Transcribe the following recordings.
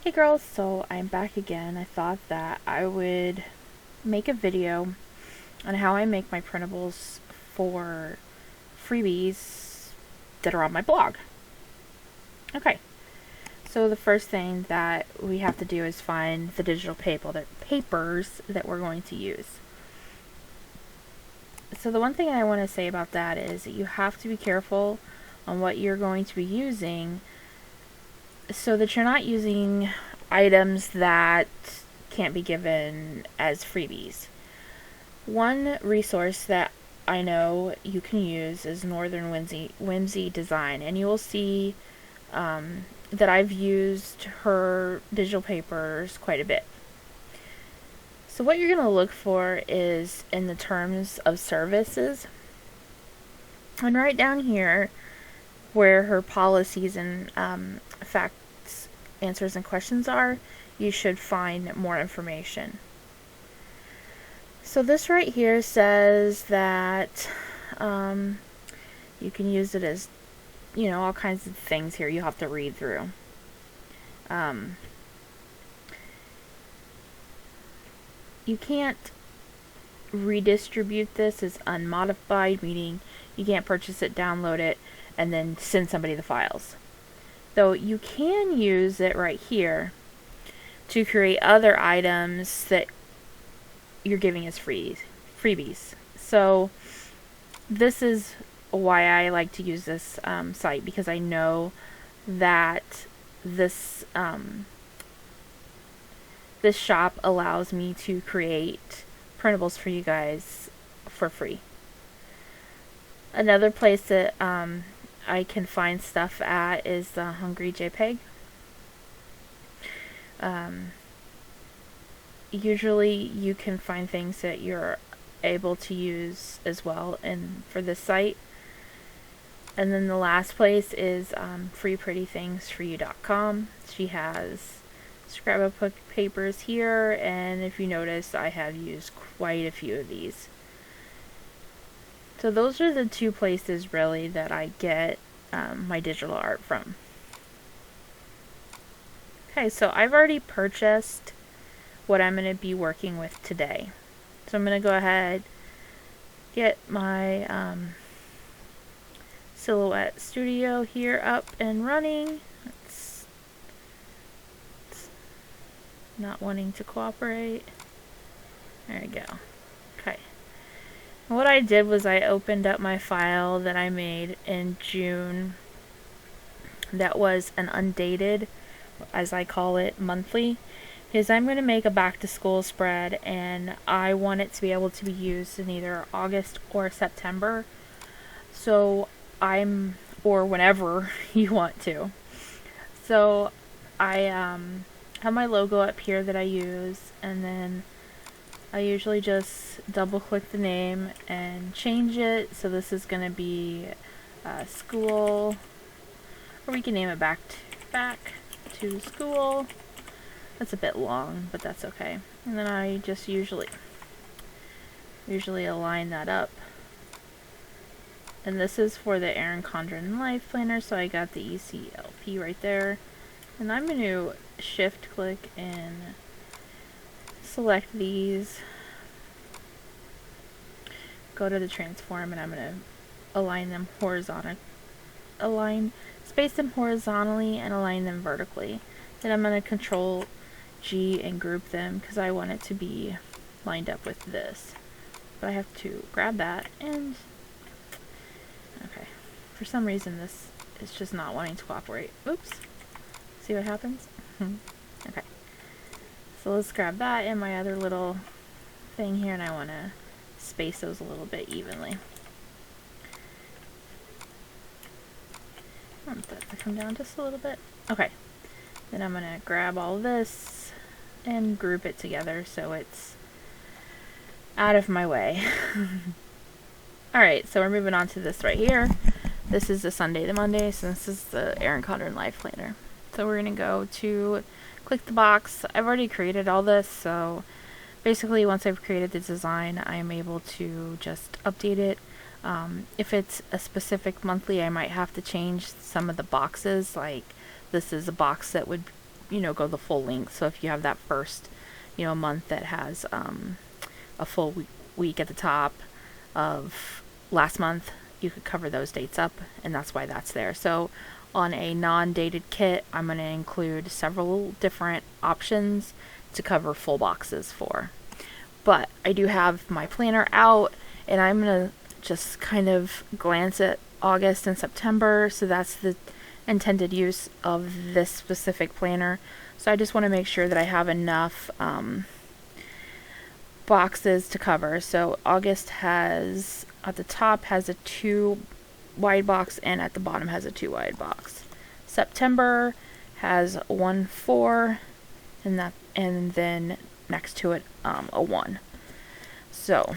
Hey girls, so I'm back again. I thought that I would make a video on how I make my printables for freebies that are on my blog. Okay, so the first thing that we have to do is find the digital papers that we're going to use. So the one thing I want to say about that is that you have to be careful on what you're going to be using so that you're not using items that can't be given as freebies. One resource that I know you can use is Northern Whimsy Design, and you will see that I've used her digital papers quite a bit. So what you're going to look for is in the terms of services, and right down here where her policies and facts, answers, and questions are, you should find more information. So this right here says that you can use it as, all kinds of things here you have to read through. You can't redistribute this as unmodified, meaning you can't purchase it, download it, and then send somebody the files. Though you can use it right here to create other items that you're giving as freebies. So this is why I like to use this site, because I know that this this shop allows me to create printables for you guys for free. Another place that I can find stuff at is the Hungry JPEG. Usually you can find things that you're able to use as well for this site. And then the last place is freeprettythingsforyou.com. She has scrapbook papers here, and if you notice, I have used quite a few of these. So those are the two places really that I get my digital art from. Okay, so I've already purchased what I'm going to be working with today. So I'm going to go ahead, get my Silhouette Studio here up and running. It's not wanting to cooperate. There we go. Okay. What I did was I opened up my file that I made in June that was an undated, as I call it, monthly, because I'm going to make a back to school spread and I want it to be able to be used in either August or September. So or whenever you want to. So I have my logo up here that I use, and then I usually just double click the name and change it. So this is going to be school, or we can name it back to school. That's a bit long, but that's okay. And then I just usually align that up. And this is for the Erin Condren Life Planner, so I got the ECLP right there. And I'm going to shift click and select these. Go to the transform, and I'm going to align them space them horizontally and align them vertically. Then I'm going to Control G and group them because I want it to be lined up with this. But I have to grab that and okay. For some reason this is just not wanting to cooperate. Oops. See what happens? Okay. So let's grab that and my other little thing here, and I want to space those a little bit evenly. I want that to come down just a little bit. Okay. Then I'm going to grab all this and group it together so it's out of my way. Alright, so we're moving on to this right here. This is the Sunday to Monday, so this is the Erin Condren Life Planner. So we're going to go to click the box. I've already created all this, so basically once I've created the design, I'm able to just update it. If it's a specific monthly, I might have to change some of the boxes, like this is a box that would, you know, go the full length. So if you have that first, you know, month that has a full week at the top of last month, you could cover those dates up, and that's why that's there. So on a non-dated kit, I'm going to include several different options to cover full boxes for. But I do have my planner out, and I'm going to just kind of glance at August and September. So that's the intended use of this specific planner. So I just want to make sure that I have enough boxes to cover. So August has, at the top has a 2 wide box, and at the bottom has a 2 wide box. September has 1 4, and then next to it a 1. So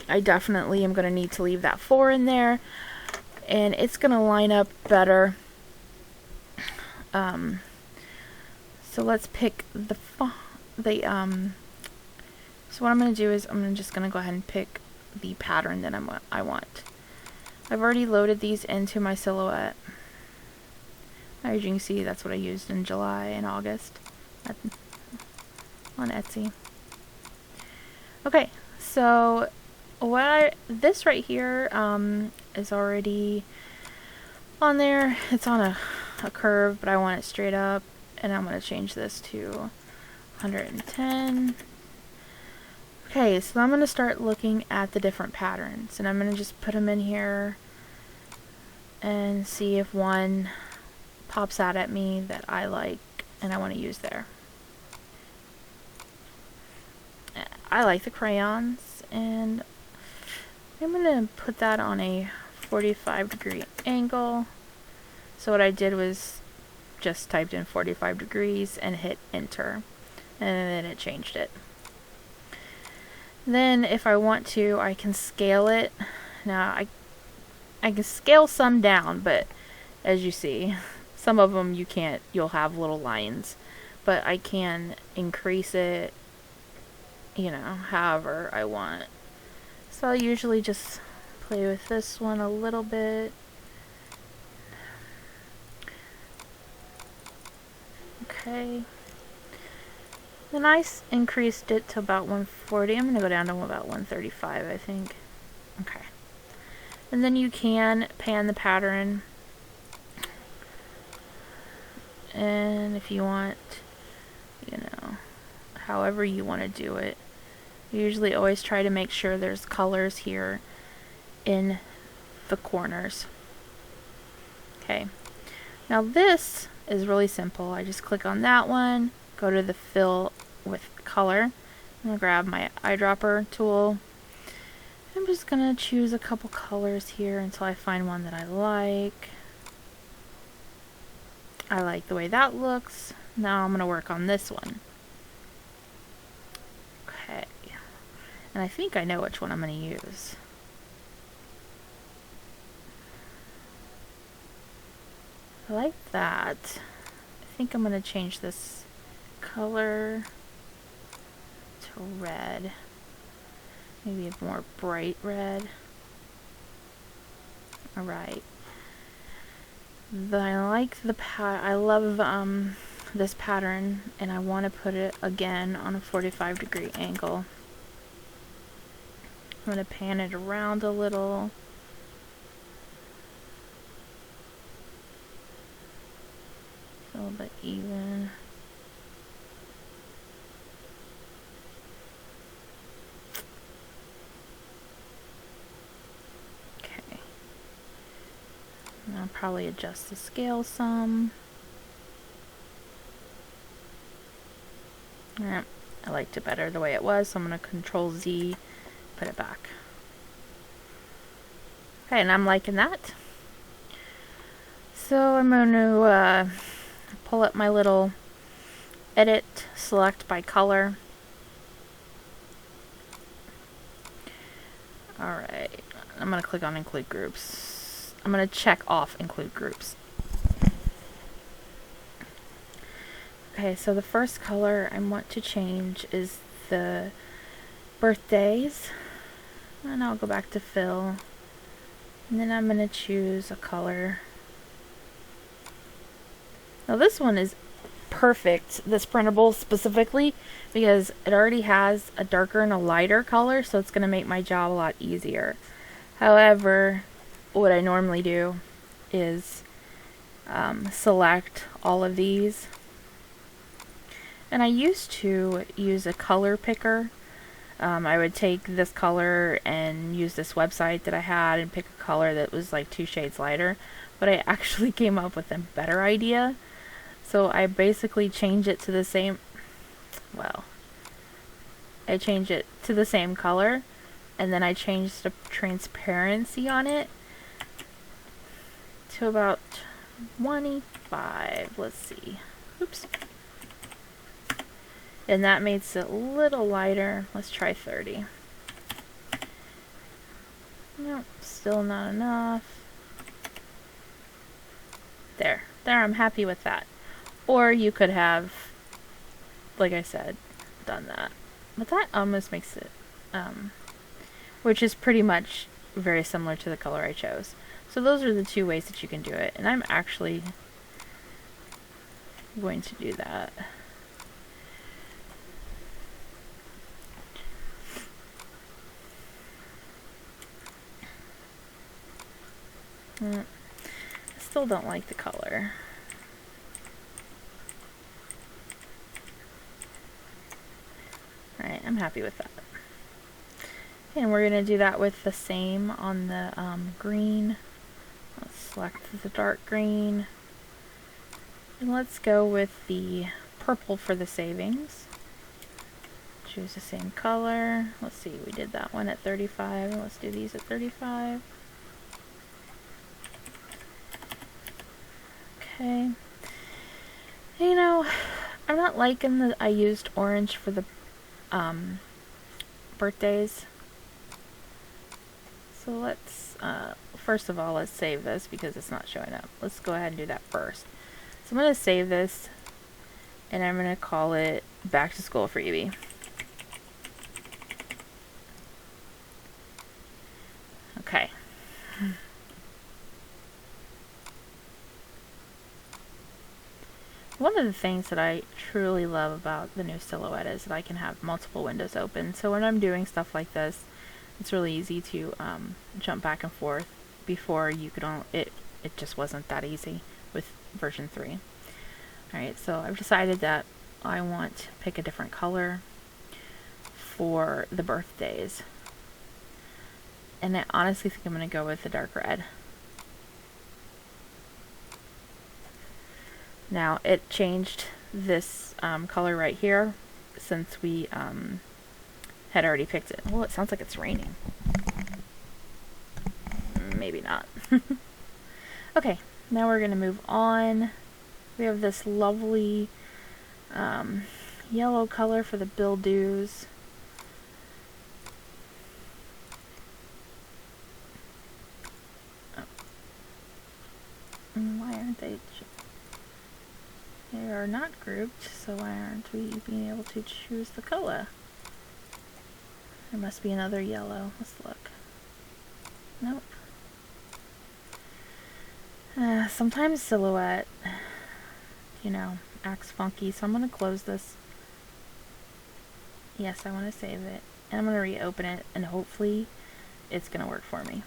I definitely am going to need to leave that 4 in there, and it's going to line up better. So let's pick so what I'm going to do is I'm just going to go ahead and pick the pattern that I want. I've already loaded these into my silhouette. As you can see, that's what I used in July and August on Etsy. Okay, so this right here is already on there. It's on a curve, but I want it straight up, and I'm going to change this to 110. Okay, so I'm going to start looking at the different patterns, and I'm going to just put them in here and see if one pops out at me that I like and I want to use there. I like the crayons, and I'm going to put that on a 45-degree angle. So what I did was just typed in 45 degrees and hit enter, and then it changed it. Then if I want to, I can scale it. Now I can scale some down, but as you see, some of them you can't, you'll have little lines, but I can increase it, you know, however I want. So I'll usually just play with this one a little bit. Okay. Then I increased it to about 140. I'm going to go down to about 135, I think. Okay. And then you can pan the pattern. And if you want, you know, however you want to do it. You usually always try to make sure there's colors here in the corners. Okay. Now this is really simple. I just click on that one, go to the fill with color. I'm going to grab my eyedropper tool. I'm just going to choose a couple colors here until I find one that I like. I like the way that looks. Now I'm going to work on this one. Okay. And I think I know which one I'm going to use. I like that. I think I'm going to change this color to red. Maybe a more bright red. Alright. I love this pattern, and I want to put it again on a 45-degree angle. I'm going to pan it around a little. A little bit even. Okay. And I'll probably adjust the scale some. Yeah, I liked it better the way it was, so I'm going to Control Z, put it back. Okay, and I'm liking that. So I'm going to pull up my little edit, select by color. Alright, I'm going to click on include groups. I'm going to check off include groups. Okay, so the first color I want to change is the birthdays. And I'll go back to fill. And then I'm going to choose a color. Now this one is perfect, this printable specifically, because it already has a darker and a lighter color, so it's going to make my job a lot easier. However, what I normally do is select all of these, and I used to use a color picker. I would take this color and use this website that I had and pick a color that was like 2 shades lighter, but I actually came up with a better idea. So I basically change it to the same, well, I change it to the same color, and then I change the transparency on it to about 25. Let's see. Oops. And that makes it a little lighter. Let's try 30. Nope, still not enough. There, I'm happy with that. Or you could have, like I said, done that. But that almost makes it, which is pretty much very similar to the color I chose. So those are the 2 ways that you can do it. And I'm actually going to do that. I still don't like the color. Alright, I'm happy with that. And we're going to do that with the same on the green. Let's select the dark green. And let's go with the purple for the savings. Choose the same color. Let's see, we did that one at 35. Let's do these at 35. Okay. You know, I'm not liking that I used orange for the birthdays. So let's, first of all, let's save this because it's not showing up. Let's go ahead and do that first. So I'm going to save this, and I'm going to call it Back to School Freebie. Okay. One of the things that I truly love about the new Silhouette is that I can have multiple windows open. So when I'm doing stuff like this, it's really easy to jump back and forth. Before you could it just wasn't that easy with version 3. Alright, so I've decided that I want to pick a different color for the birthdays. And I honestly think I'm going to go with the dark red. Now, it changed this color right here since we had already picked it. Well, it sounds like it's raining. Maybe not. Okay, now we're going to move on. We have this lovely yellow color for the bill dues. Oh. Why aren't they... They are not grouped, so why aren't we being able to choose the color? There must be another yellow. Let's look. Nope. Sometimes Silhouette, you know, acts funky, so I'm going to close this. Yes, I want to save it. And I'm going to reopen it, and hopefully it's going to work for me.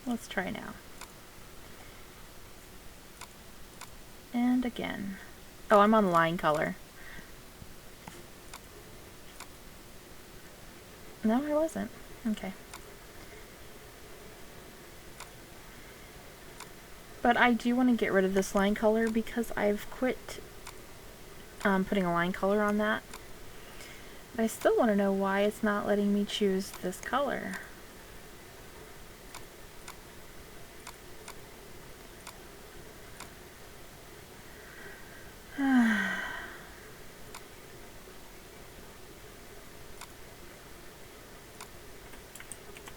Let's try now. And again. Oh, I'm on line color. No, I wasn't. Okay. But I do want to get rid of this line color because I've quit putting a line color on that. But I still want to know why it's not letting me choose this color.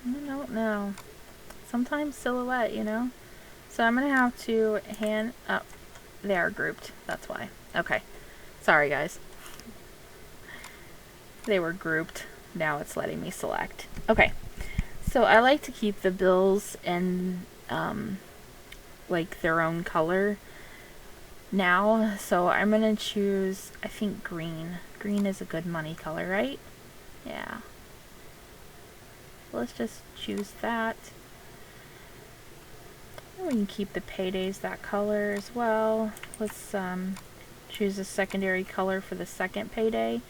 I don't know. Sometimes Silhouette, you know? So I'm going to have to they are grouped. That's why. Okay. Sorry, guys. They were grouped. Now it's letting me select. Okay. So I like to keep the bills in like their own color now, so I'm gonna choose, I think, green. Green is a good money color, right? Yeah. Let's just choose that. And we can keep the paydays that color as well. Let's choose a secondary color for the second payday,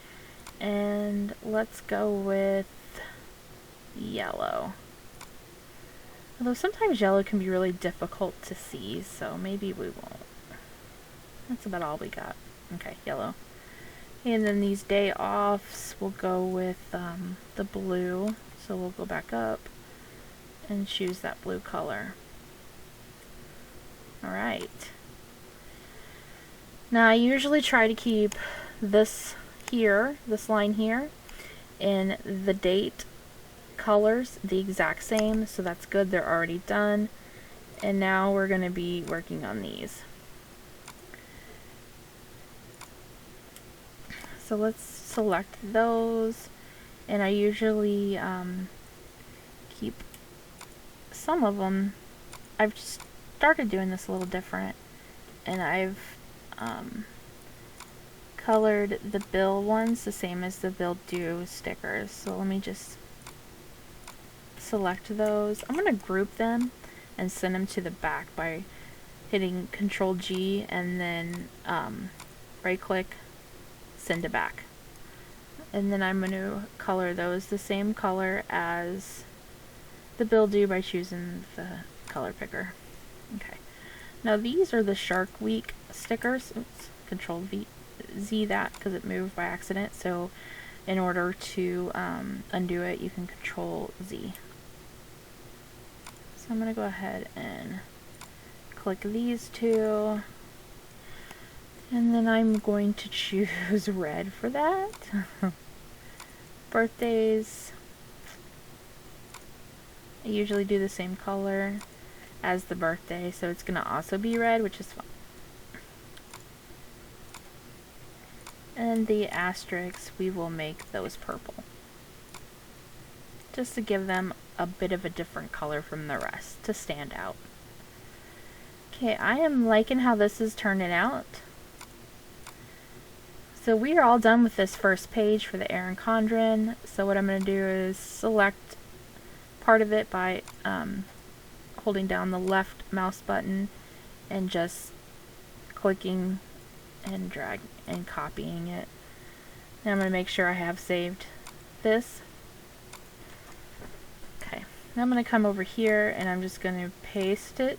and let's go with yellow. Although sometimes yellow can be really difficult to see, so maybe we won't. That's about all we got. Okay, yellow. And then these day offs, we'll go with the blue. So we'll go back up and choose that blue color. Alright. Now I usually try to keep this here, this line here, in the date colors the exact same, so that's good, they're already done. And now we're going to be working on these. So let's select those, and I usually keep some of them. I've just started doing this a little different, and I've colored the bill ones the same as the bill due stickers. So let me just select those. I'm going to group them and send them to the back by hitting Control G and then right click, send to back. And then I'm going to color those the same color as the bill due by choosing the color picker. Okay. Now these are the Shark Week stickers. Oops, Control Z that because it moved by accident. So in order to undo it, you can Control Z. So I'm going to go ahead and click these two. And then I'm going to choose red for that. Birthdays. I usually do the same color as the birthday, so it's going to also be red, which is fine. And the asterisks, we will make those purple, just to give them a bit of a different color from the rest to stand out. Okay, I am liking how this is turning out. So we are all done with this first page for the Erin Condren. So what I'm going to do is select part of it by holding down the left mouse button and just clicking and drag and copying it. Now I'm going to make sure I have saved this. Okay, now I'm going to come over here and I'm just going to paste it,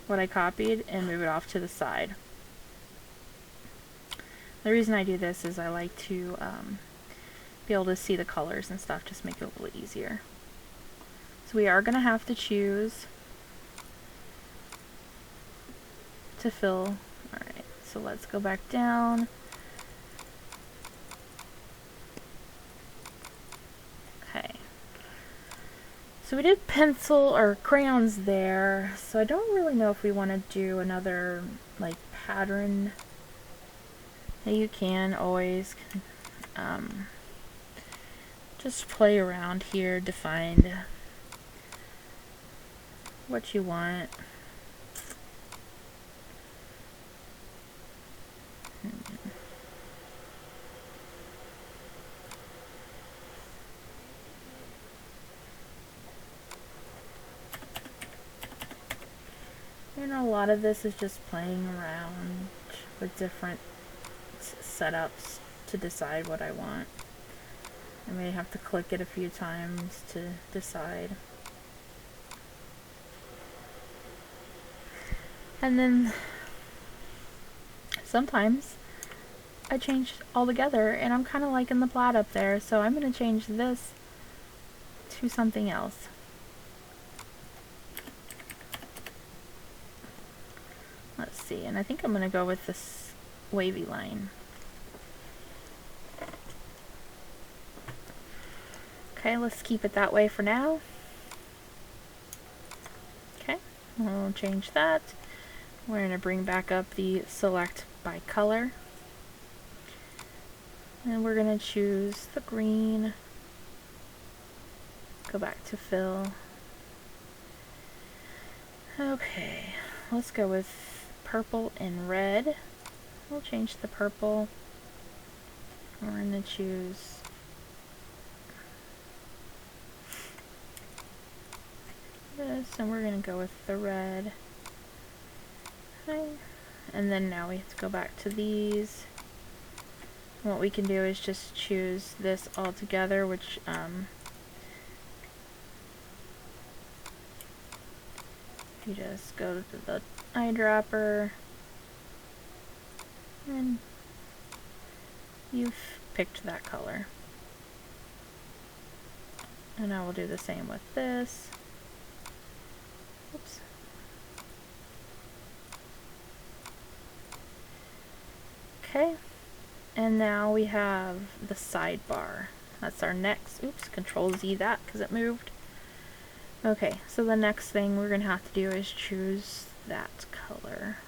what I copied, and move it off to the side. The reason I do this is I like to be able to see the colors and stuff, just make it a little easier. So we are going to have to choose to fill. Alright, so let's go back down. Okay. So we did pencil or crayons there, so I don't really know if we want to do another like pattern. You can always just play around here to find what you want. And a lot of this is just playing around with different setups to decide what I want. I may have to click it a few times to decide. And then sometimes I change altogether and I'm kind of liking the plaid up there, so I'm going to change this to something else. Let's see, and I think I'm going to go with this wavy line. Okay, let's keep it that way for now. Okay, we'll change that. We're going to bring back up the select by color. And we're going to choose the green go back to fill. Okay, let's go with purple and red. We'll change the purple. We're going to choose this, and we're going to go with the red. Okay. And then now we have to go back to these. What we can do is just choose this all together, which you just go to the eyedropper and you've picked that color. And I will do the same with this. Oops. Okay, and now we have the sidebar. That's our next, oops, Control Z that because it moved. Okay, so the next thing we're going to have to do is choose that color.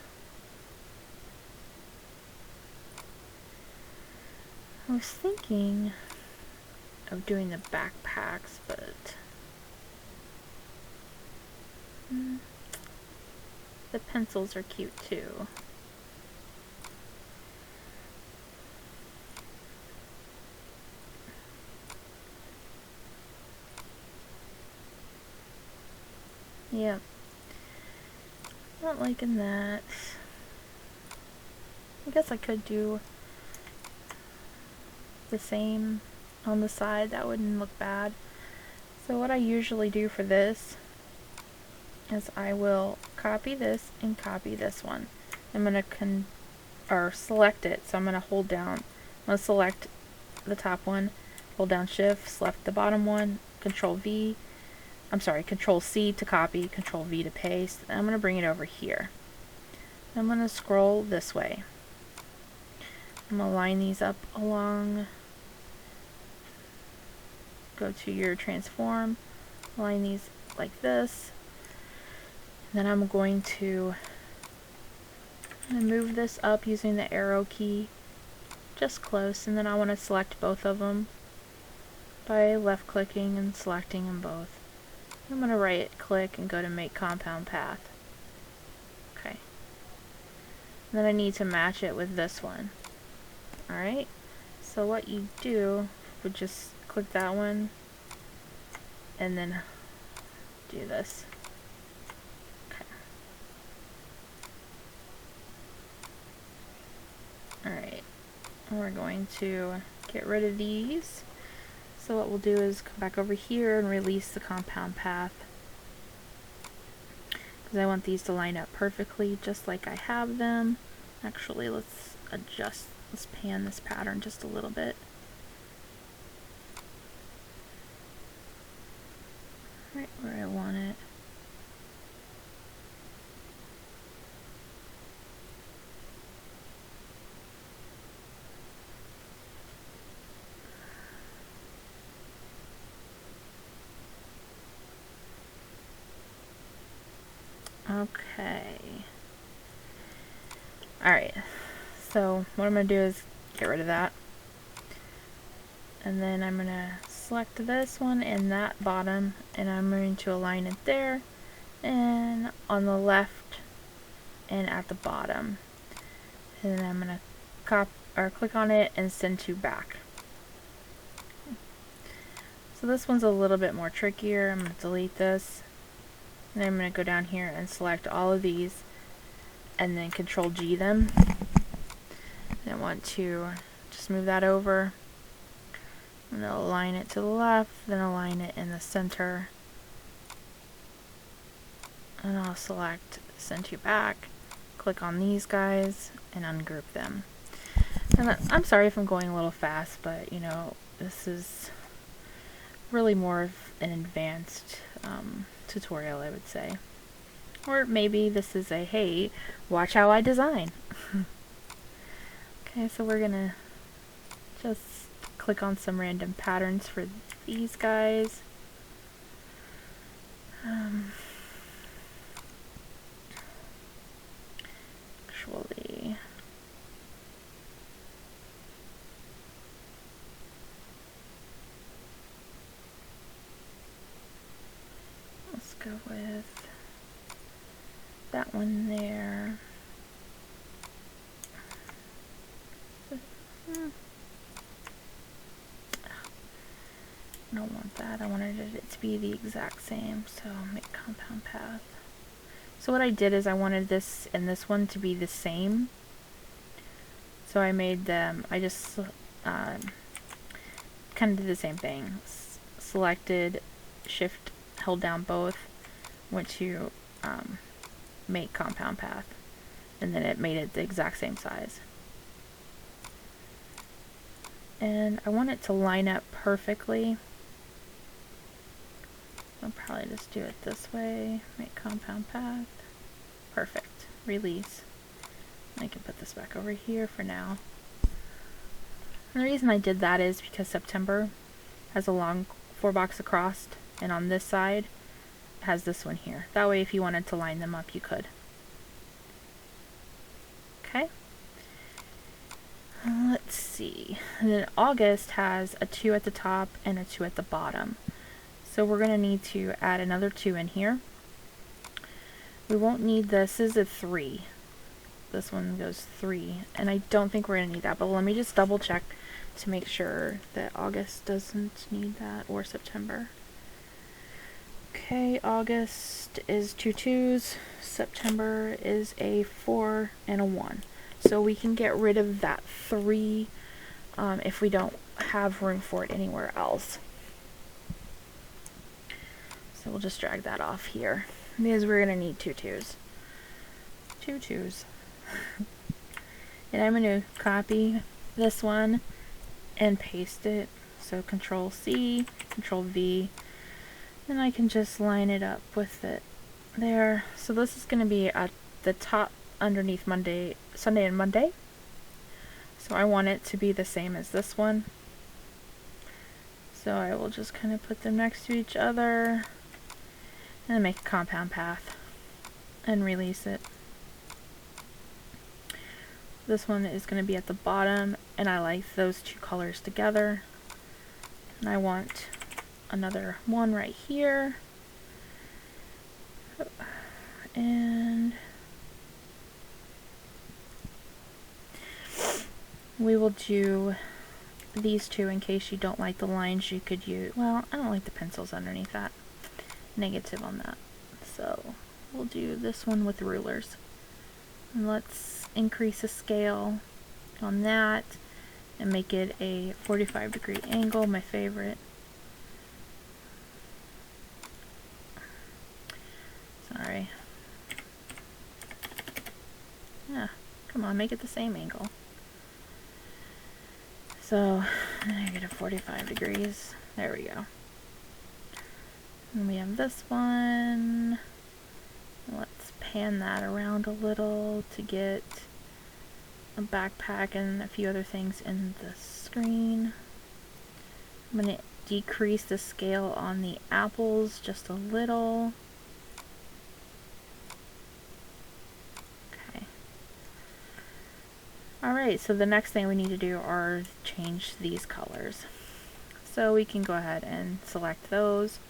I was thinking of doing the backpacks, but the pencils are cute too. Yep. Not liking that. I guess I could do the same on the side. That wouldn't look bad. So what I usually do for this is I will copy this and copy this one. I'm going to select it. So I'm going to hold down. I'm going to select the top one, hold down Shift, select the bottom one, Control C to copy, Control V to paste. And I'm going to bring it over here. I'm going to scroll this way. I'm going to line these up along. Go to your transform, line these like this. Then I'm going to move this up using the arrow key just close, and then I want to select both of them by left clicking and selecting them both. I'm going to right click and go to make compound path. Okay. And then I need to match it with this one. Alright, so what you do would just click that one and then do this. Okay. Alright, we're going to get rid of these. So what we'll do is come back over here and release the compound path, because I want these to line up perfectly just like I have them. Actually, let's pan this pattern just a little bit. Right where I want it. Okay. Alright, so what I'm going to do is get rid of that. And then I'm going to select this one and that bottom, and I'm going to align it there and on the left and at the bottom. And then I'm going to click on it and send to back. So this one's a little bit more trickier. I'm going to delete this. And then I'm going to go down here and select all of these and then Control G them. And I want to just move that over. I'm going to align it to the left, then align it in the center. And I'll select send to back, click on these guys, and ungroup them. And I'm sorry if I'm going a little fast, but you know, this is really more of an advanced tutorial, I would say. Or maybe this is a, hey, watch how I design. Okay, so we're gonna just click on some random patterns for these guys. Actually, that one there. I don't want that. I wanted it to be the exact same, so make compound path. So what I did is I wanted this and this one to be the same. So I made them, I just kind of did the same thing. Selected, shift, held down both, went to make compound path, and then it made it the exact same size. And I want it to line up perfectly. I'll probably just do it this way, make compound path. Perfect. Release. I can put this back over here for now. And the reason I did that is because September has a long 4-box across, and on this side it has this one here. That way if you wanted to line them up, you could. Okay. Let's see. And then August has a 2 at the top and a 2 at the bottom. So we're going to need to add another 2 in here. We won't need this. This is a 3. This one goes 3. And I don't think we're going to need that. But let me just double check to make sure that August doesn't need that, or September. Okay, August is 2 2s. September is a 4 and a 1. So we can get rid of that 3 if we don't have room for it anywhere else. So we'll just drag that off here, because we're going to need 2 2s. 2 2s. And I'm going to copy this one and paste it. So Control C, Control V, and I can just line it up with it there. So this is going to be at the top underneath Sunday and Monday. So I want it to be the same as this one. So I will just kind of put them next to each other and make a compound path and release it. This one is going to be at the bottom, and I like those 2 colors together. And I want another one right here. And we will do these 2 in case you don't like the lines. You could use, well, I don't like the pencils underneath that. Negative on that. So we'll do this one with rulers. And let's increase the scale on that and make it a 45-degree angle, my favorite. Sorry. Yeah, come on, make it the same angle. So I get a 45 degrees. There we go. And we have this one. Let's pan that around a little to get a backpack and a few other things in the screen. I'm going to decrease the scale on the apples just a little. Okay. Alright, so the next thing we need to do are change these colors. So we can go ahead and select those.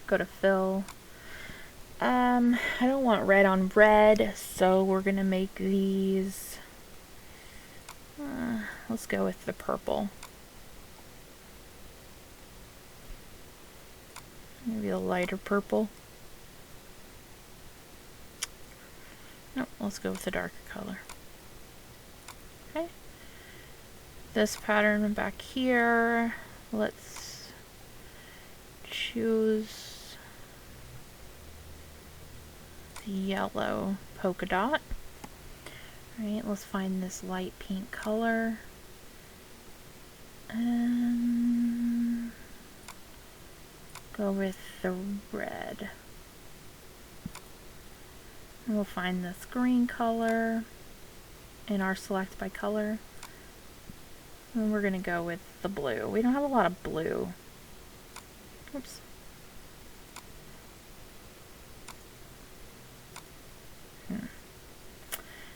Go to fill. I don't want red on red, so we're gonna make these, let's go with the purple. Maybe a lighter purple. No, let's go with the darker color. Okay. This pattern back here, let's choose the yellow polka dot. Alright, let's find this light pink color. And go with the red. And we'll find this green color in our select by color. And we're going to go with the blue. We don't have a lot of blue. Oops.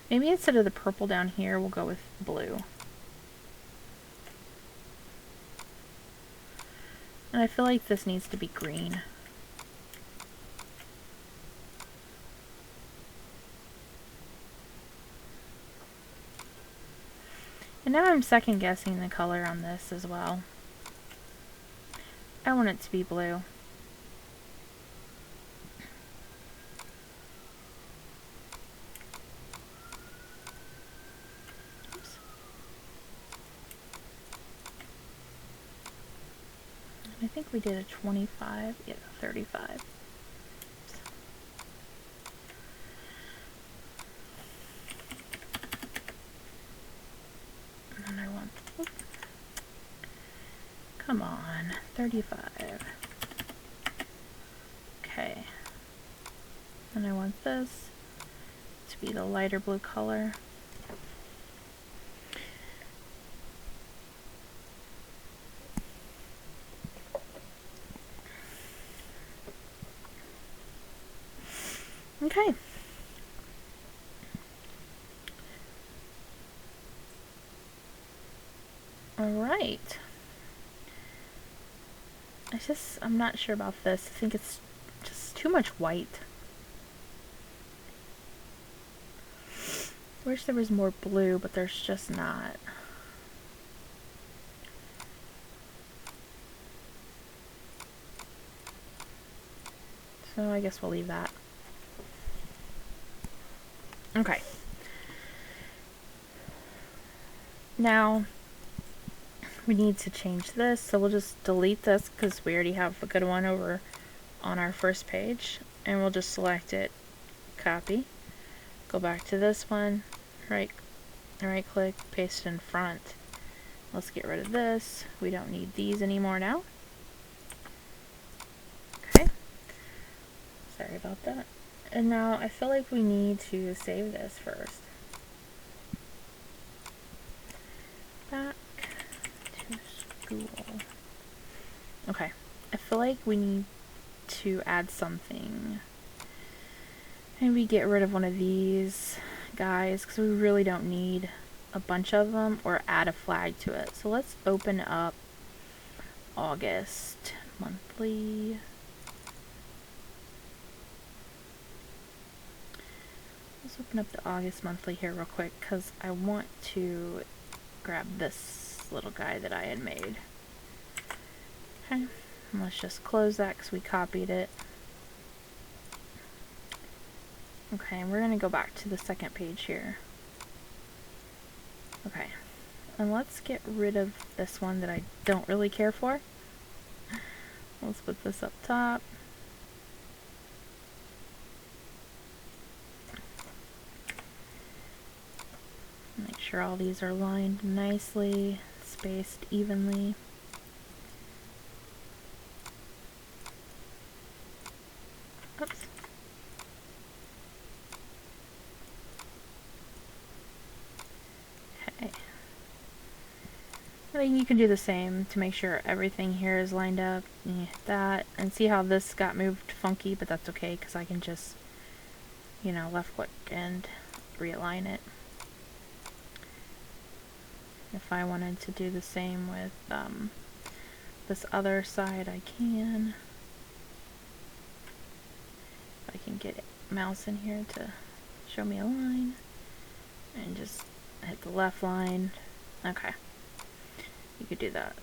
Maybe instead of the purple down here, we'll go with blue. And I feel like this needs to be green. now I'm second guessing the color on this as well. I want it to be blue. Oops. I think we did a 25, yeah, 35. And I want, oops. Come on, 35. Okay. And I want this to be the lighter blue color. Okay. Alright. I'm not sure about this. I think it's just too much white. I wish there was more blue, but there's just not. So I guess we'll leave that. Okay. Now, we need to change this, so we'll just delete this because we already have a good one over on our first page. And we'll just select it, copy, go back to this one, right click, paste in front. Let's get rid of this. We don't need these anymore now. Okay. Sorry about that. And now I feel like we need to save this first. Back to school. Okay. I feel like we need to add something. Maybe get rid of one of these guys because we really don't need a bunch of them, or add a flag to it. So let's open up August monthly. Let's open up the August monthly here real quick because I want to grab this little guy that I had made. Okay, and let's just close that because we copied it. Okay, and we're going to go back to the second page here. Okay, and let's get rid of this one that I don't really care for. Let's put this up top. Make sure all these are lined nicely, spaced evenly. Oops. Okay. I think you can do the same to make sure everything here is lined up. You hit that, and see how this got moved funky, but that's okay because I can just, you know, left click and realign it. If I wanted to do the same with this other side, I can. I can get mouse in here to show me a line, and just hit the left line. Okay, you could do that.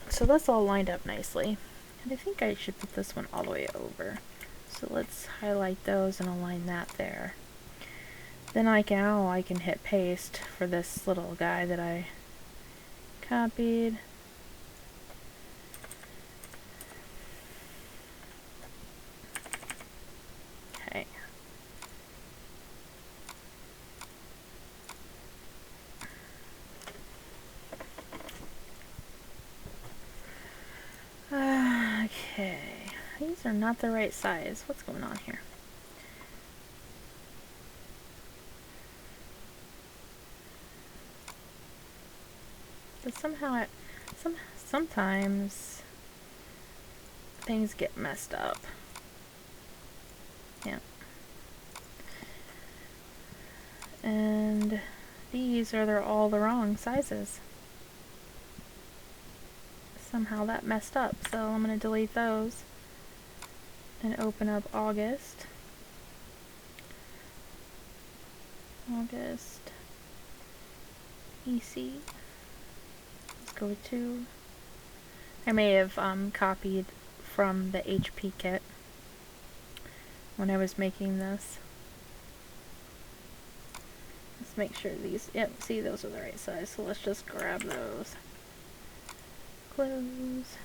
So that's all lined up nicely, and I think I should put this one all the way over. So let's highlight those and align that there. Then I can hit paste for this little guy that I copied. Okay. Okay. These are not the right size. What's going on here? But somehow sometimes things get messed up. Yeah. And these are all the wrong sizes. Somehow that messed up, so I'm going to delete those and open up August. EC. Let's go with 2. I may have copied from the HP kit when I was making this. Let's make sure these, yep, see, those are the right size, so let's just grab those. Close.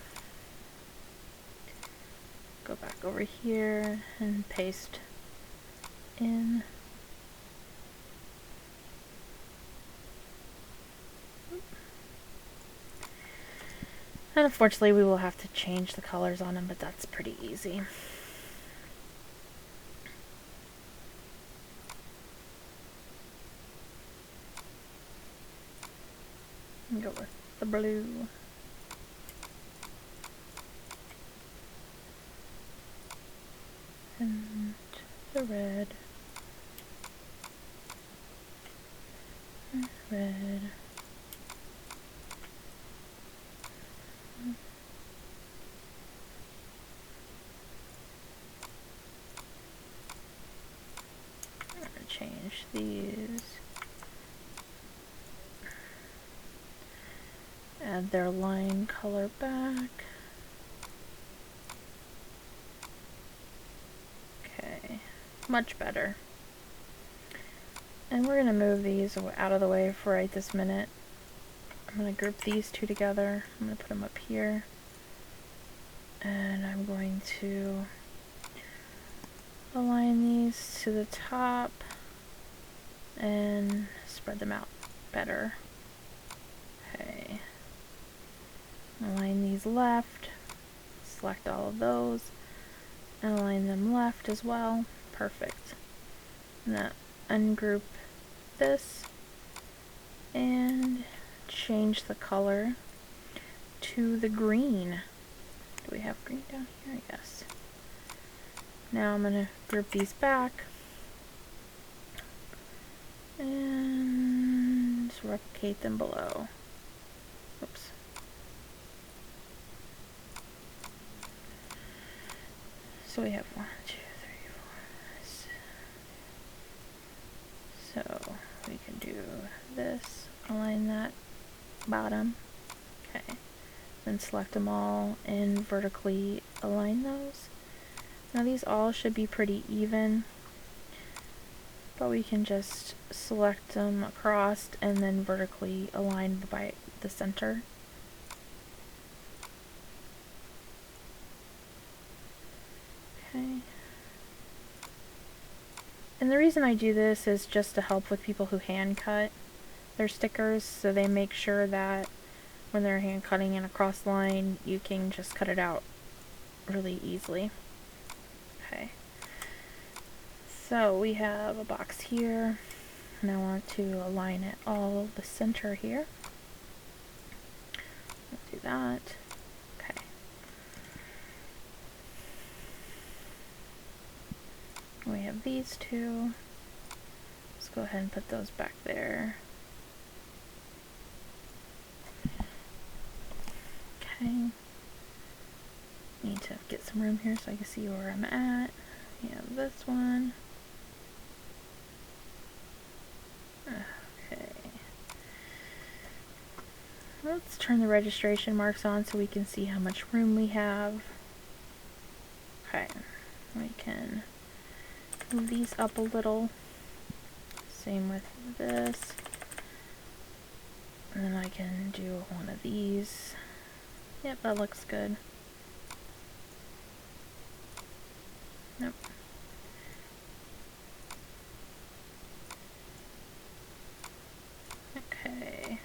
Go back over here and paste in. And unfortunately we will have to change the colors on them, but that's pretty easy. Go with the blue. And the red. And red. I'm gonna change these. Add their line color back. Okay, much better. And we're gonna move these out of the way for right this minute. I'm gonna group these two together. I'm gonna put them up here. And I'm going to align these to the top and spread them out better. Okay. Align these left, select all of those, and align them left as well. Perfect. Now ungroup this and change the color to the green. Do we have green down here? Yes. Now I'm going to group these back and replicate them below. Oops. So we have 1, 2, 3, 4. So we can do this, align that bottom. Okay. Then select them all and vertically align those. Now these all should be pretty even, but we can just select them across and then vertically align by the center. Okay. And the reason I do this is just to help with people who hand cut their stickers, so they make sure that when they're hand cutting an across line, you can just cut it out really easily. Okay. So we have a box here, and I want to align it all the center here. I'll do that. Okay. We have these two. Let's go ahead and put those back there. Okay. Need to get some room here so I can see where I'm at. We have this one. Okay. Let's turn the registration marks on so we can see how much room we have. Okay. We can move these up a little. Same with this. And then I can do one of these. Yep, that looks good. Nope. Okay.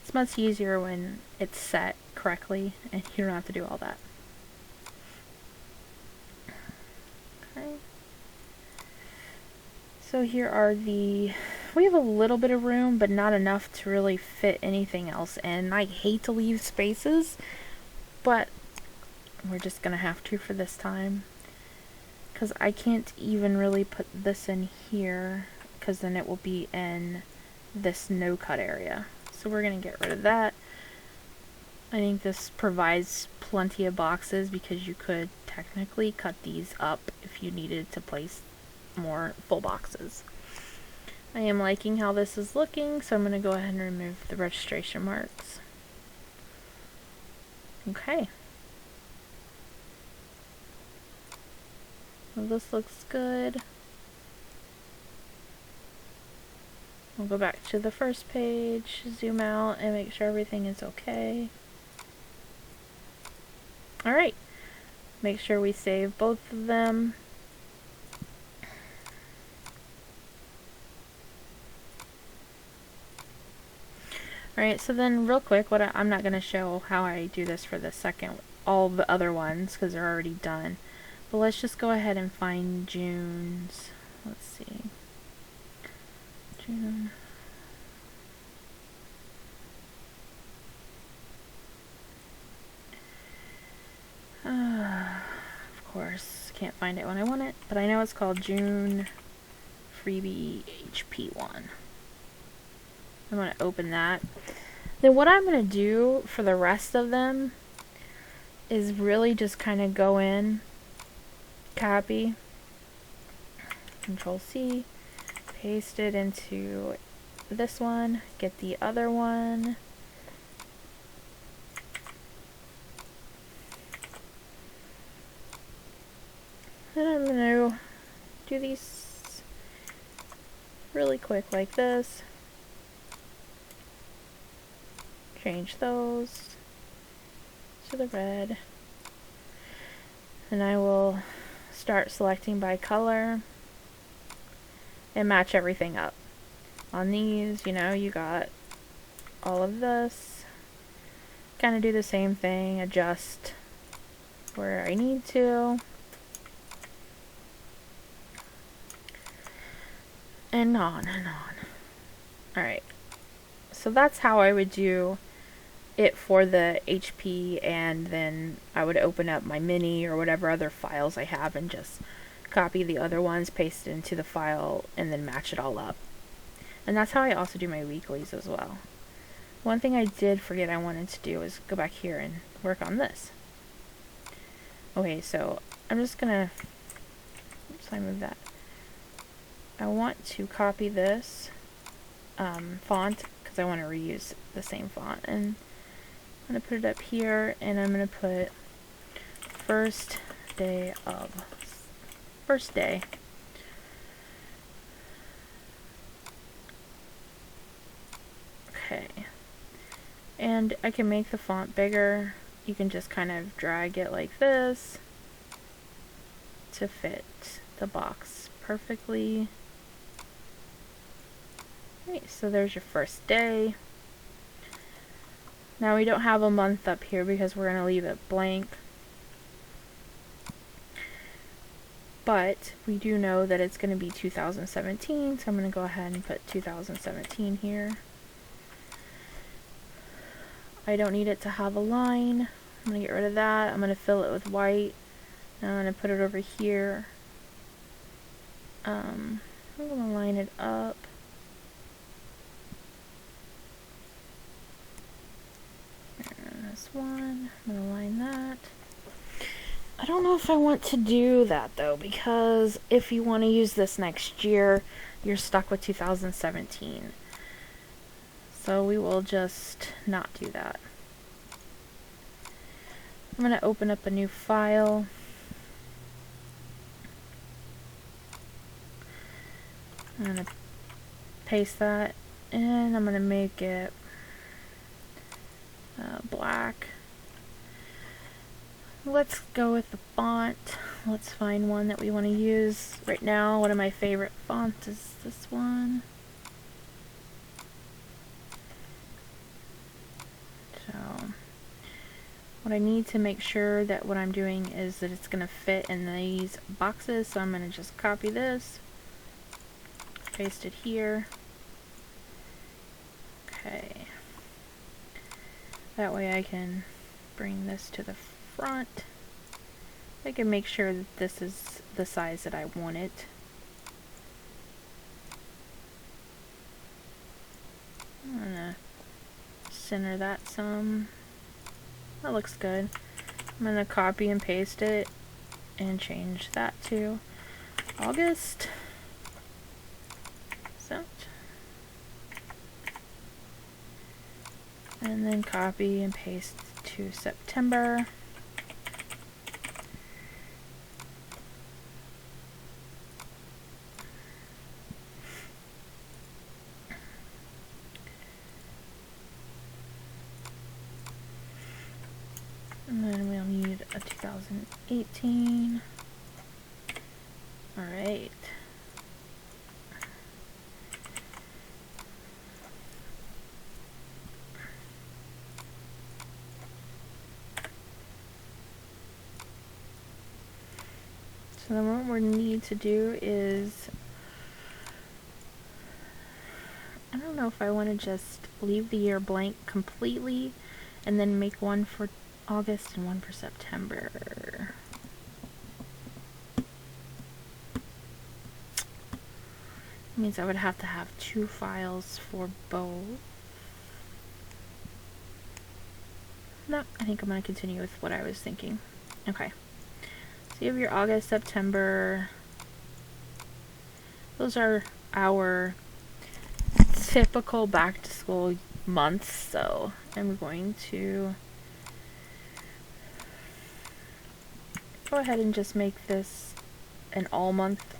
It's much easier when it's set correctly and you don't have to do all that. Okay. So here are the... We have a little bit of room, but not enough to really fit anything else in. I hate to leave spaces, but we're just gonna have to for this time. Because I can't even really put this in here, because then it will be in this no cut area. So we're gonna get rid of that. I think this provides plenty of boxes because you could technically cut these up if you needed to place more full boxes. I am liking how this is looking, so I'm going to go ahead and remove the registration marks. Okay. Well, this looks good. We'll go back to the first page, zoom out, and make sure everything is okay. Alright. Make sure we save both of them. Alright, so then real quick, I'm not going to show how I do this for the second, all the other ones, because they're already done. But let's just go ahead and find June's. Let's see. June. Of course, can't find it when I want it, but I know it's called June Freebie HP1. I'm going to open that. Then what I'm going to do for the rest of them is really just kind of go in, copy, Control C, paste it into this one, get the other one, and I'm going to do these really quick like this. Change those to the red, and I will start selecting by color and match everything up. On these, you know, you got all of this. Kind of do the same thing, adjust where I need to, and on and on. Alright, so that's how I would do it for the HP, and then I would open up my mini or whatever other files I have and just copy the other ones, paste it into the file, and then match it all up. And that's how I also do my weeklies as well. One thing I did forget I wanted to do is go back here and work on this. Okay, so I'm just gonna, oops, I moved that. I want to copy this font because I want to reuse the same font, and I'm going to put it up here, and I'm going to put first day. Okay. And I can make the font bigger. You can just kind of drag it like this to fit the box perfectly. Okay, so there's your first day. Now we don't have a month up here because we're going to leave it blank. But we do know that it's going to be 2017, so I'm going to go ahead and put 2017 here. I don't need it to have a line. I'm going to get rid of that. I'm going to fill it with white. Now I'm going to put it over here. I'm going to line it up. This one, I'm going to line that. I don't know if I want to do that though, because if you want to use this next year, you're stuck with 2017. So we will just not do that. I'm going to open up a new file. I'm going to paste that, and I'm going to make it black. Let's go with the font. Let's find one that we want to use right now. One of my favorite fonts is this one. So what I need to make sure that what I'm doing is that it's going to fit in these boxes, so I'm going to just copy this, paste it here. Okay. That way I can bring this to the front. I can make sure that this is the size that I want it. I'm gonna center that some. That looks good. I'm gonna copy and paste it and change that to August out. And then copy and paste to September. And then we'll need a 2018. Alright. So then what we need to do is, I don't know if I want to just leave the year blank completely and then make one for August and one for September. Means I would have to have 2 files for both. No, I think I'm going to continue with what I was thinking. Okay. So you have your August, September. Those are our typical back to school months. So I'm going to go ahead and just make this an all month.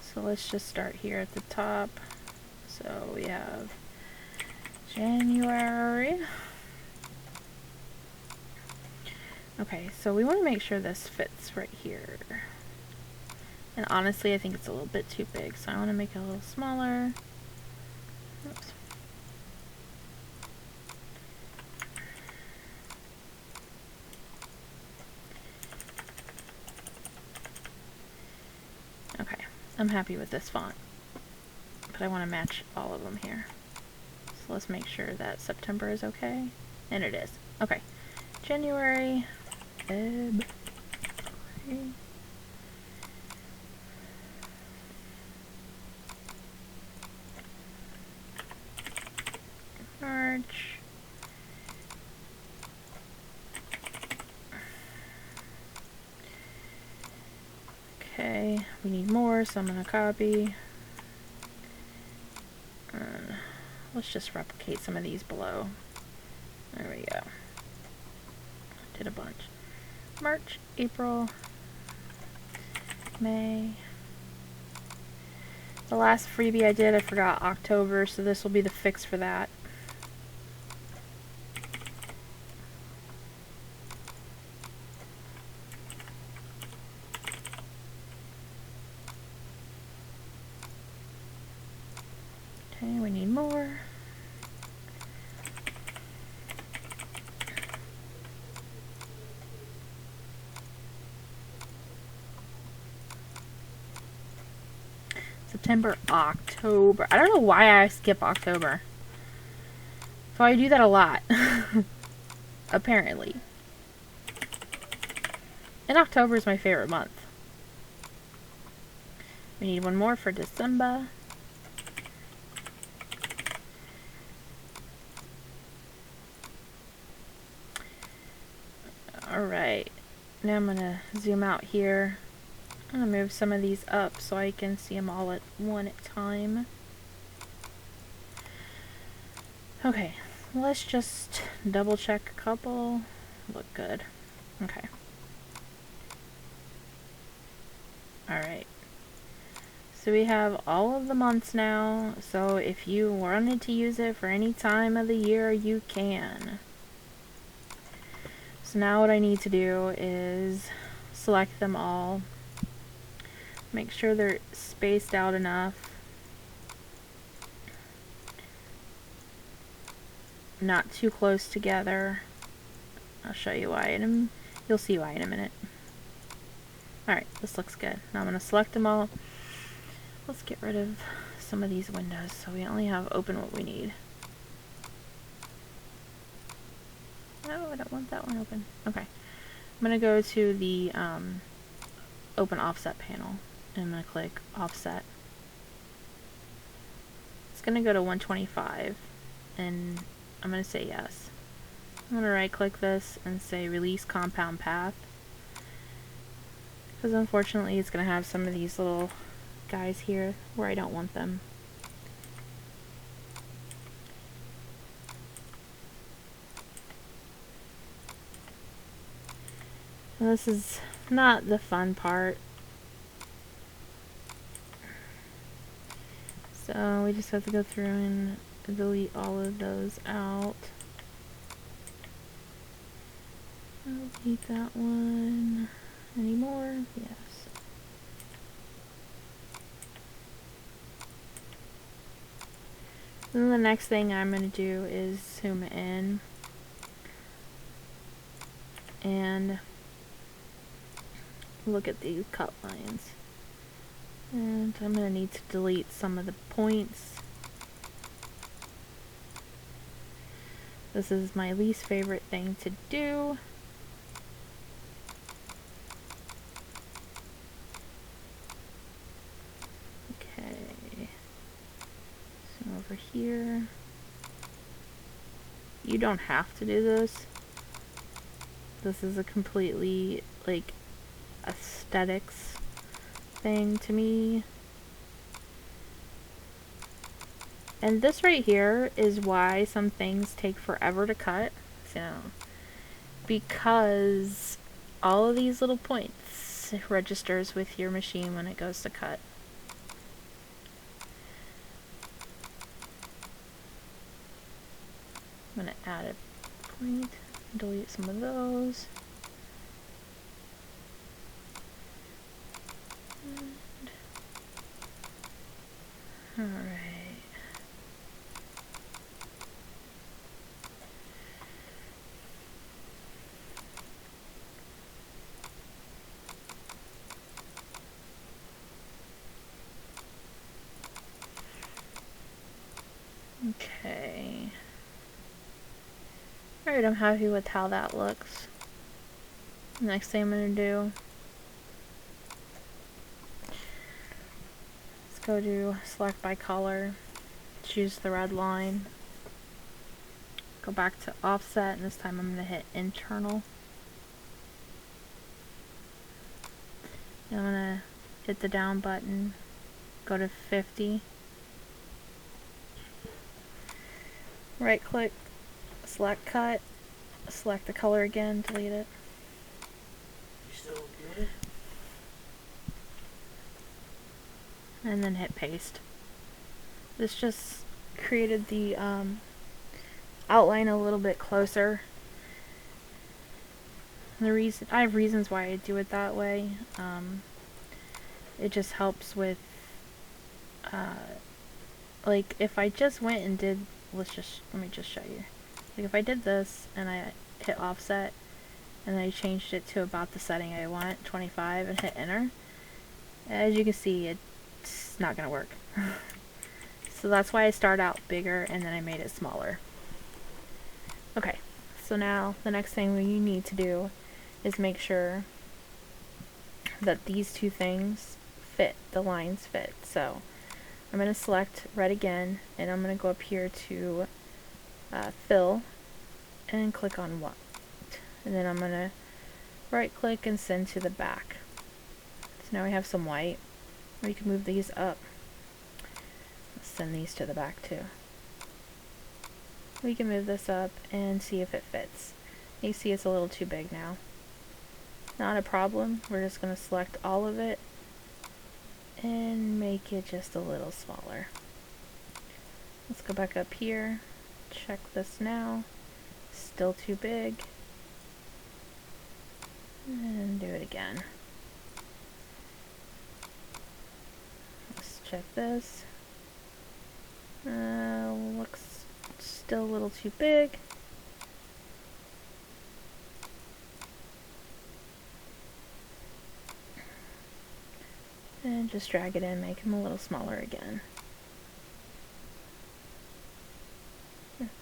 So let's just start here at the top. So we have January. Okay, so we want to make sure this fits right here. And honestly, I think it's a little bit too big, so I want to make it a little smaller. Oops. Okay, I'm happy with this font, but I want to match all of them here. So let's make sure that September is okay, and it is. Okay, January, February, March, okay, we need more, so I'm going to copy. Let's just replicate some of these below. There we go. Did a bunch. March, April, May. The last freebie I did, I forgot October, so this will be the fix for that. Okay, we need more. September, October. I don't know why I skip October. So I do that a lot. Apparently. And October is my favorite month. We need one more for December. Alright. Now I'm going to zoom out here. I'm going to move some of these up so I can see them all at one time. Okay, let's just double check a couple. Look good. Okay. Alright. So we have all of the months now, so if you wanted to use it for any time of the year, you can. So now what I need to do is select them all. Make sure they're spaced out enough. Not too close together. I'll show you why you'll see why in a minute. Alright, this looks good. Now I'm going to select them all. Let's get rid of some of these windows so we only have open what we need. No, I don't want that one open. Okay. I'm going to go to the open offset panel. And I'm going to click offset. It's going to go to 125 and I'm going to say yes. I'm going to right click this and say release compound path, because unfortunately it's going to have some of these little guys here where I don't want them. And this is not the fun part. So we just have to go through and delete all of those out. I'll delete that one. Any more? Yes. Then the next thing I'm going to do is zoom in and look at these cut lines. And I'm going to need to delete some of the points. This is my least favorite thing to do. Okay. So over here. You don't have to do this. This is a completely, like, aesthetics thing to me. And this right here is why some things take forever to cut. So, because all of these little points registers with your machine when it goes to cut. I'm going to add a point, delete some of those. Alright. Okay. Alright, I'm happy with how that looks. Next thing I'm going to do, let's go to select by color, choose the red line, go back to offset, and this time I'm going to hit internal. And I'm going to hit the down button, go to 50, right click, select cut, select the color again, delete it. Still good? And then hit paste. This just created the outline a little bit closer. I have reasons why I do it that way. It just helps with like if I just went and did, let me just show you. Like if I did this and I hit offset and I changed it to about the setting I want, 25, and hit enter, as you can see, it's not gonna work. So that's why I start out bigger and then I made it smaller. Okay, so now the next thing we need to do is make sure that these two things fit, the lines fit. So I'm going to select red again, and I'm going to go up here to fill and click on white. And then I'm going to right click and send to the back. So now we have some white. We can move these up. Let's send these to the back too. We can move this up and see if it fits. You see it's a little too big now. Not a problem. We're just going to select all of it and make it just a little smaller. Let's go back up here. Check this now. Still too big. And do it again. Let's check this. Looks still a little too big. And just drag it in, make him a little smaller again.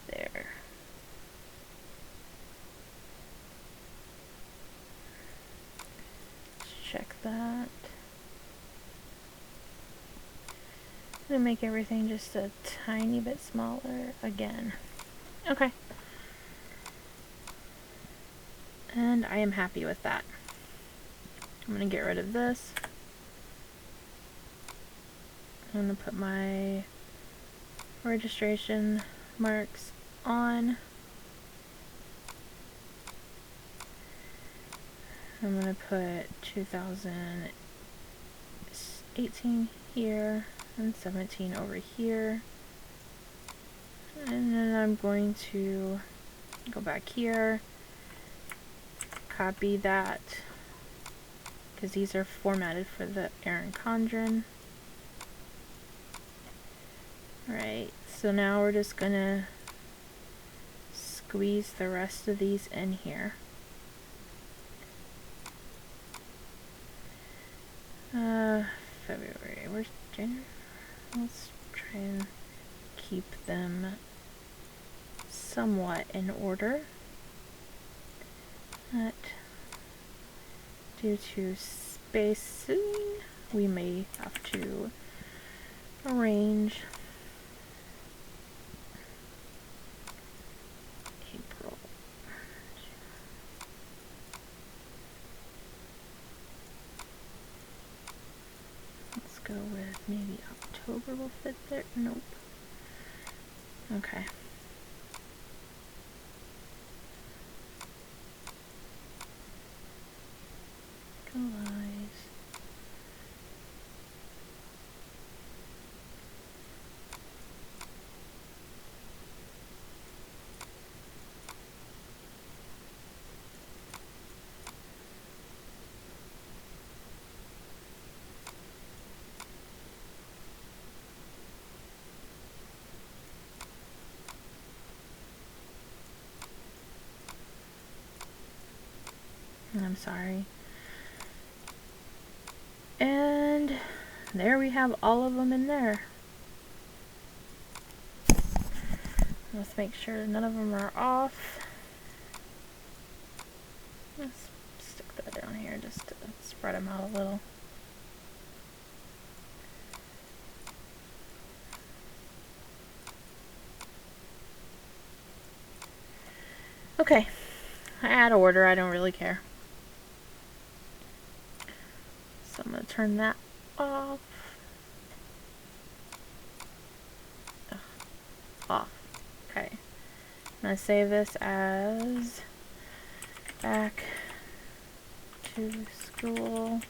There. Let's check that. I'm gonna make everything just a tiny bit smaller again. Okay. And I am happy with that. I'm gonna get rid of this. I'm going to put my registration marks on. I'm going to put 2018 here and 17 over here. And then I'm going to go back here, copy that, because these are formatted for the Erin Condren. Alright, so now we're just gonna squeeze the rest of these in here. February, where's January? Let's try and keep them somewhat in order. But due to spacing, we may have to arrange April. Let's go with maybe October will fit there. Nope. Okay. I'm sorry. And there we have all of them in there. Let's make sure none of them are off. Let's stick that down here just to spread them out a little. Okay, I add order, I don't really care. So I'm going to turn that off. Ugh. Off. Okay. I'm going to save this as back to school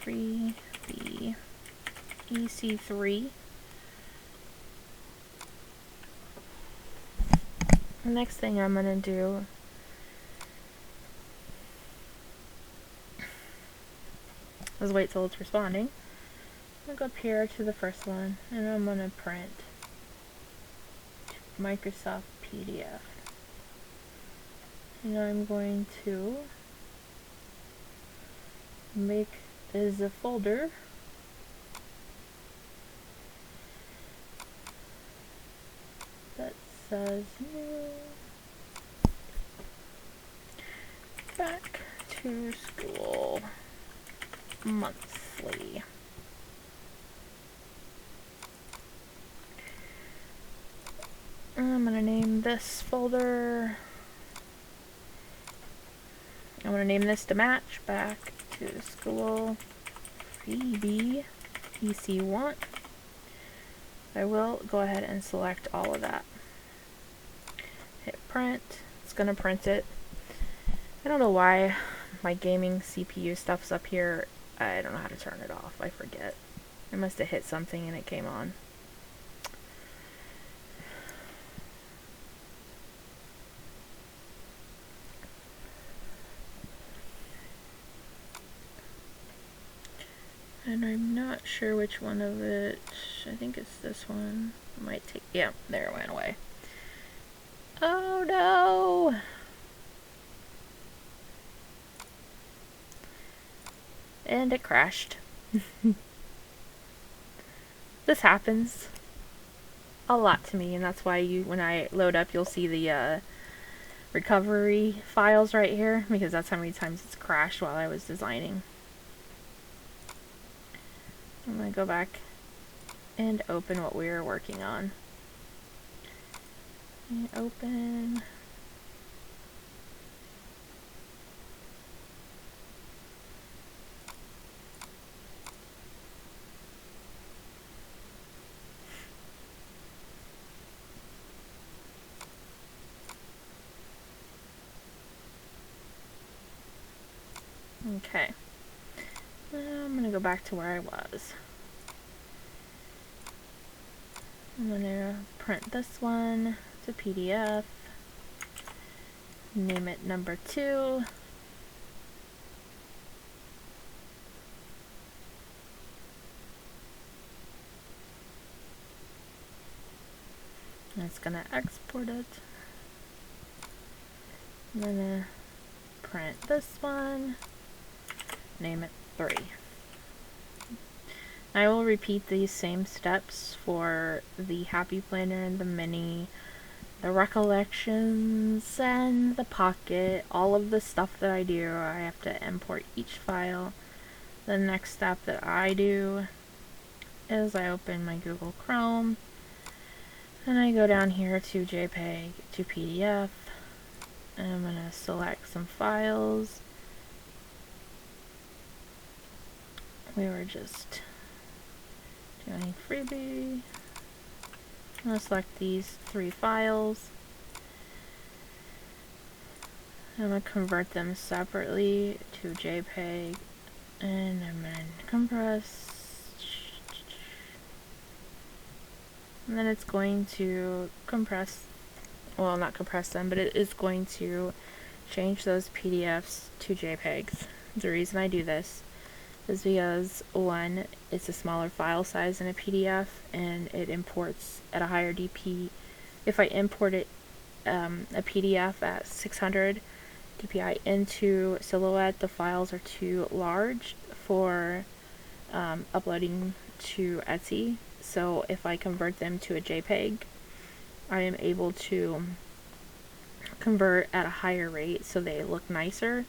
Freebie EC3. The next thing I'm going to do is wait till it's responding. I'm going to go up here to the first one and I'm going to print Microsoft PDF. And I'm going to make this a folder. That says new back to school monthly. I'm going to name this folder, I'm going to name this to match back to school Freebie EC1. I will go ahead and select all of that. Hit print. It's going to print it. I don't know why my gaming CPU stuff's up here. I don't know how to turn it off. I forget. I must have hit something and it came on. And I'm not sure which one of it. I think it's this one. It might take. Yeah, there it went away. Oh no! And it crashed. This happens a lot to me, and that's why when I load up, you'll see the recovery files right here, because that's how many times it's crashed while I was designing. I'm going to go back and open what we were working on. And open. Okay. I'm gonna go back to where I was. I'm gonna print this one to PDF. Name it number 2. And it's gonna export it. I'm gonna print this one. Name it 3. I will repeat these same steps for the Happy Planner and the Mini, the Recollections, and the Pocket. All of the stuff that I do, I have to import each file. The next step that I do is I open my Google Chrome, and I go down here to JPEG to PDF, and I'm going to select some files. We were just doing Freebie. I'm going to select these 3 files. I'm going to convert them separately to JPEG, and I'm going to compress. And then it's going to compress, well, not compress them, but it is going to change those PDFs to JPEGs. The reason I do this is because, 1, it's a smaller file size in a PDF, and it imports at a higher DP. If I import it, a PDF at 600 DPI into Silhouette, the files are too large for uploading to Etsy. So if I convert them to a JPEG, I am able to convert at a higher rate so they look nicer.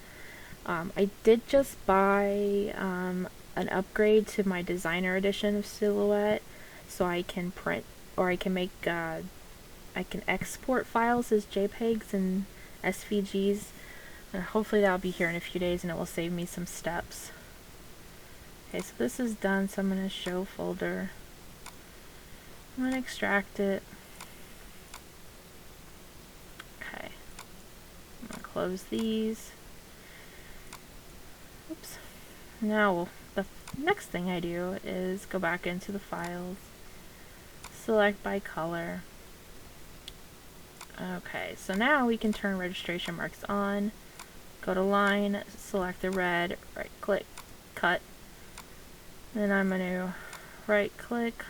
I did just buy an upgrade to my designer edition of Silhouette, so I can print, or I can make, I can export files as JPEGs and SVGs. Hopefully that'll be here in a few days, and it will save me some steps. Okay, so this is done, so I'm going to show folder. I'm going to extract it. Okay. I'm going to close these. Oops. Now, the next thing I do is go back into the files, select by color. Okay, so now we can turn registration marks on. Go to line, select the red, right click, cut. Then I'm going to right click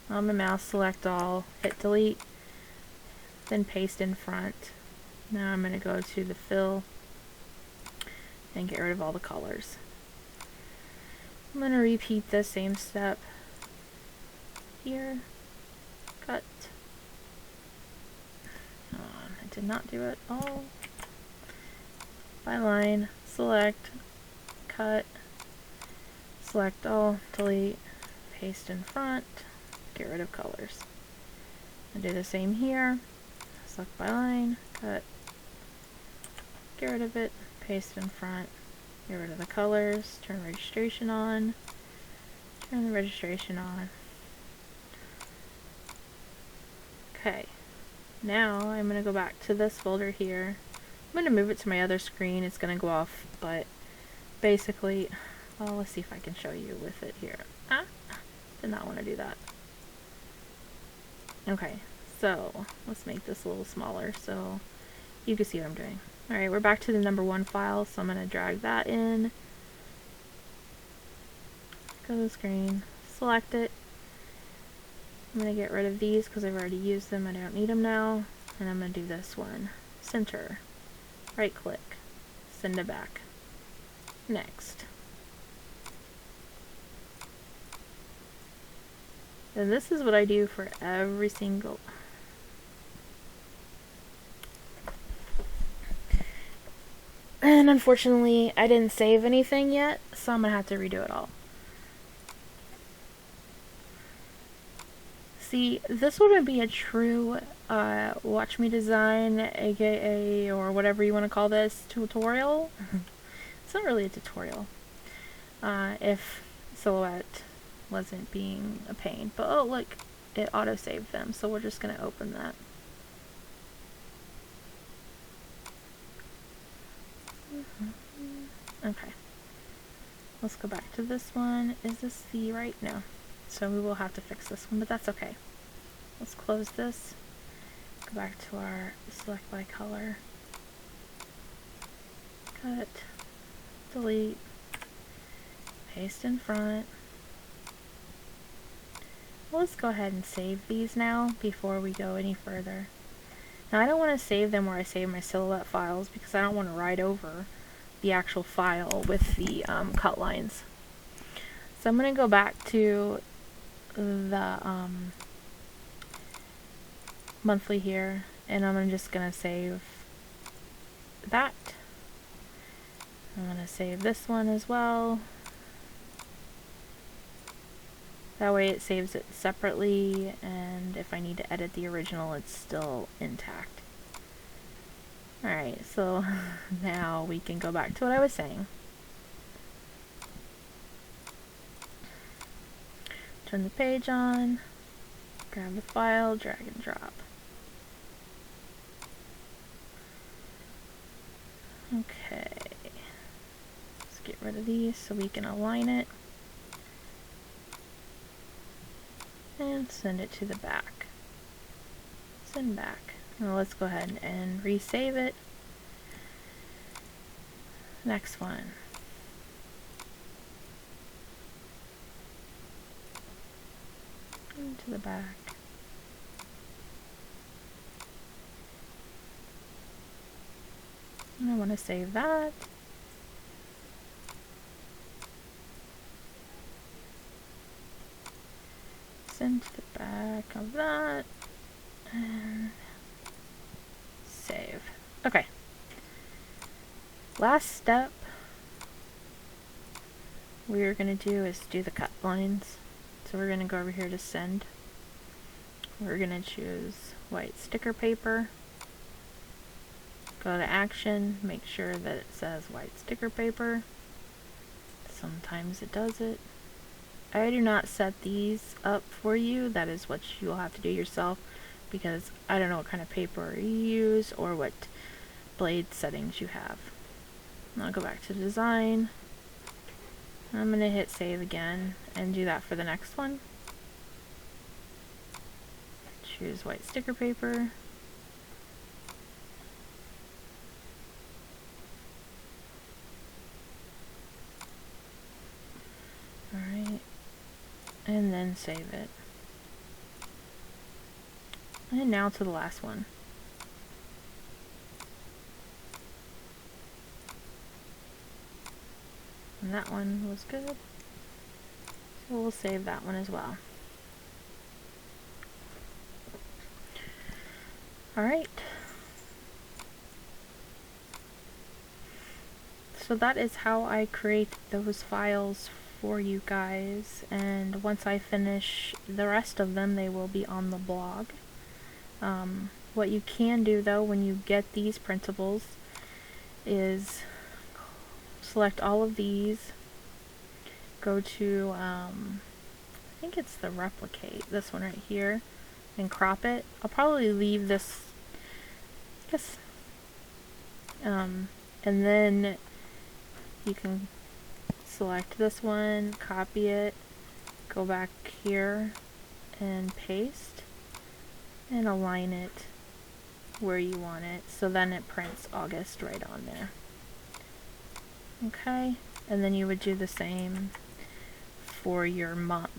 on my mouse, select all, hit delete, then paste in front. Now I'm going to go to the fill and get rid of all the colors. I'm going to repeat the same step here. Cut. I did not do it all. By line, select, cut, select all, delete, paste in front, get rid of colors. I do the same here. Select by line, cut, get rid of it, paste in front, get rid of the colors, turn registration on, turn the registration on. Okay, now I'm going to go back to this folder here. I'm going to move it to my other screen. It's going to go off, but basically, well, let's see if I can show you with it here. Did not want to do that. Okay, so let's make this a little smaller so you can see what I'm doing. Alright, we're back to the number 1 file, so I'm going to drag that in. Go to the screen, select it. I'm going to get rid of these because I've already used them. I don't need them now. And I'm going to do this one. Center. Right click. Send it back. Next. And this is what I do for every single... And unfortunately, I didn't save anything yet, so I'm going to have to redo it all. See, this wouldn't be a true Watch Me Design, aka, or whatever you want to call this, tutorial. It's not really a tutorial. If Silhouette wasn't being a pain. But oh look, it auto-saved them, so we're just going to open that. Okay. Let's go back to this one. Is this the right? No. So we will have to fix this one, but that's okay. Let's close this. Go back to our select by color. Cut. Delete. Paste in front. Well, let's go ahead and save these now before we go any further. Now I don't want to save them where I save my silhouette files because I don't want to write over the actual file with the cut lines. So I'm going to go back to the monthly here, and I'm just going to save that. I'm going to save this one as well. That way it saves it separately, and if I need to edit the original, it's still intact. Alright, so now we can go back to what I was saying. Turn the page on, grab the file, drag and drop. Okay, let's get rid of these so we can align it. And send it to the back. Send back. Now let's go ahead and resave it. Next one. Into the back. And I want to save that. Send to the back of that. And save. Okay. Last step we're going to do is do the cut lines. So we're going to go over here to send. We're going to choose white sticker paper. Go to action, make sure that it says white sticker paper. Sometimes it does it. I do not set these up for you. That is what you'll have to do yourself because I don't know what kind of paper you use or what blade settings you have. I'll go back to design. I'm going to hit save again and do that for the next one. Choose white sticker paper. Alright. And then save it. And now to the last one. And that one was good. So we'll save that one as well. Alright. So that is how I create those files for you guys, and once I finish the rest of them, they will be on the blog. What you can do though when you get these printables is select all of these, go to I think it's the replicate, this one right here, and crop it. I'll probably leave this, I guess, and then you can select this one, copy it, go back here and paste and align it where you want it, so then it prints August right on there. Okay, and then you would do the same for your month,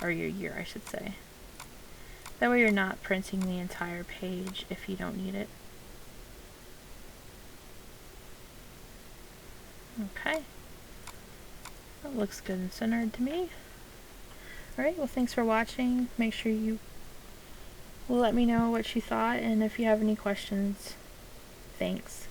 or your year I should say. That way you're not printing the entire page if you don't need it. Okay. That looks good and centered to me. Alright, well thanks for watching. Make sure you will let me know what you thought, and if you have any questions, thanks.